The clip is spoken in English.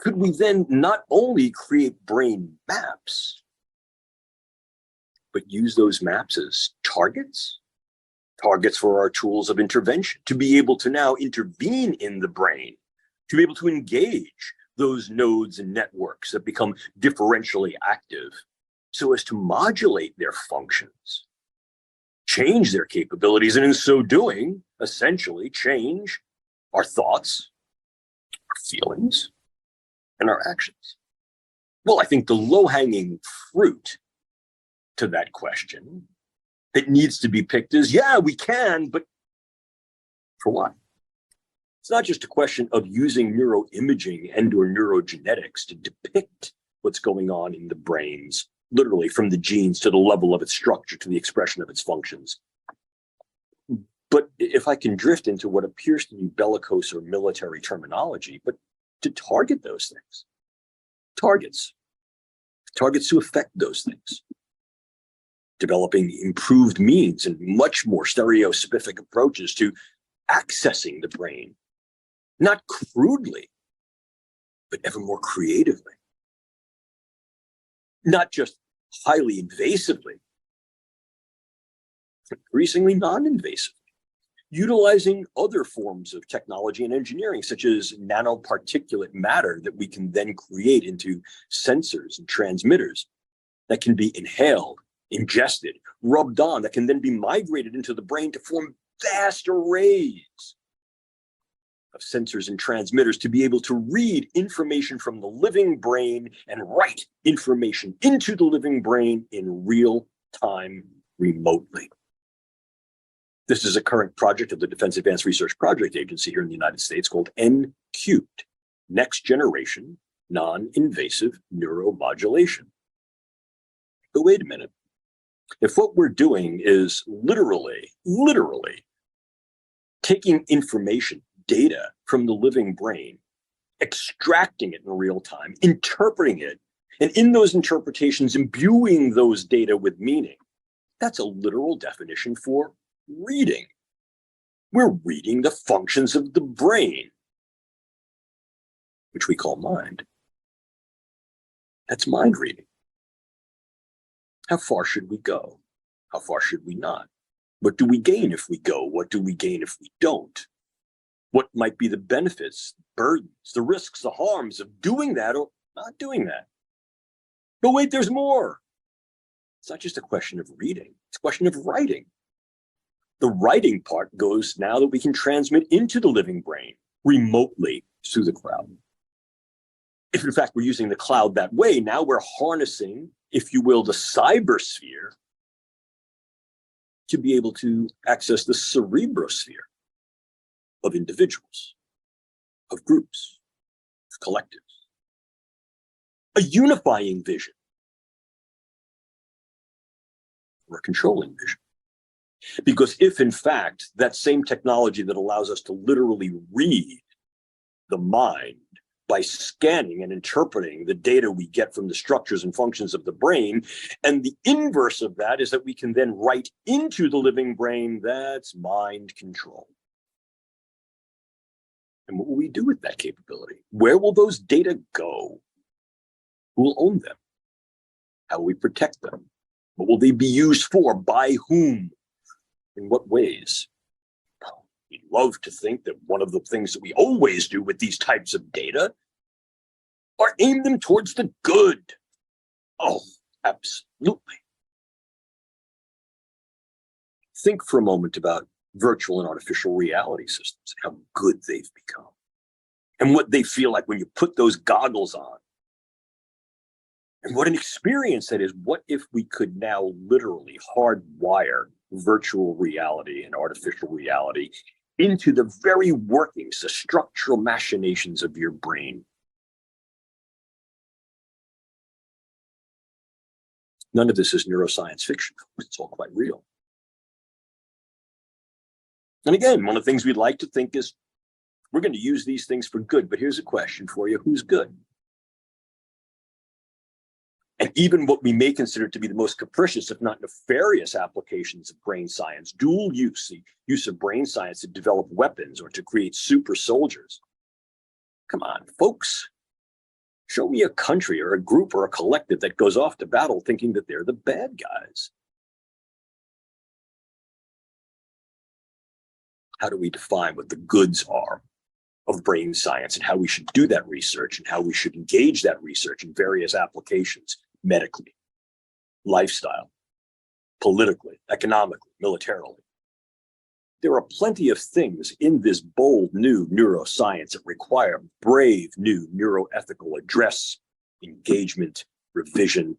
could we then not only create brain maps, but use those maps as targets for our tools of intervention, to be able to now intervene in the brain, to be able to engage those nodes and networks that become differentially active so as to modulate their functions, change their capabilities, and in so doing, essentially change our thoughts, our feelings, and our actions? Well, I think the low-hanging fruit to that question that needs to be picked is, yeah, we can, but for what? It's not just a question of using neuroimaging and or neurogenetics to depict what's going on in the brains, literally from the genes to the level of its structure to the expression of its functions. But if I can drift into what appears to be bellicose or military terminology, but to target those things, targets to affect those things, developing improved means and much more stereospecific approaches to accessing the brain, not crudely, but ever more creatively, not just highly invasively, but increasingly non-invasively, utilizing other forms of technology and engineering, such as nanoparticulate matter that we can then create into sensors and transmitters that can be inhaled, ingested, rubbed on, that can then be migrated into the brain to form vast arrays of sensors and transmitters to be able to read information from the living brain and write information into the living brain in real time remotely. This is a current project of the Defense Advanced Research Project Agency here in the United States called NCubed, Next Generation Non-Invasive Neuromodulation. But wait a minute. If what we're doing is literally taking information, data from the living brain, extracting it in real time, interpreting it, and in those interpretations, imbuing those data with meaning, that's a literal definition for reading. We're reading the functions of the brain, which we call mind. That's mind reading. How far should we go? How far should we not? What do we gain if we go? What do we gain if we don't? What might be the benefits, burdens, the risks, the harms of doing that or not doing that? But wait, there's more. It's not just a question of reading, it's a question of writing. The writing part goes now that we can transmit into the living brain remotely through the cloud. If in fact we're using the cloud that way, now we're harnessing, if you will, the cybersphere to be able to access the cerebrosphere of individuals, of groups, of collectives. A unifying vision or a controlling vision. Because if in fact that same technology that allows us to literally read the mind by scanning and interpreting the data we get from the structures and functions of the brain, and the inverse of that is that we can then write into the living brain, that's mind control. And what will we do with that capability? Where will those data go? Who will own them? How will we protect them? What will they be used for? By whom? In what ways? We'd love to think that one of the things that we always do with these types of data are aim them towards the good. Oh, absolutely. Think for a moment about virtual and artificial reality systems, how good they've become, and what they feel like when you put those goggles on. And what an experience that is. What if we could now literally hardwire virtual reality and artificial reality into the very workings, the structural machinations of your brain? None of this is neuroscience fiction. It's all quite real. And again, one of the things we'd like to think is we're going to use these things for good. But here's a question for you. Who's good? And even what we may consider to be the most capricious, if not nefarious, applications of brain science, dual use, the use of brain science to develop weapons or to create super soldiers. Come on, folks. Show me a country or a group or a collective that goes off to battle thinking that they're the bad guys. How do we define what the goods are of brain science and how we should do that research and how we should engage that research in various applications, medically, lifestyle, politically, economically, militarily? There are plenty of things in this bold new neuroscience that require brave new neuroethical address, engagement, revision.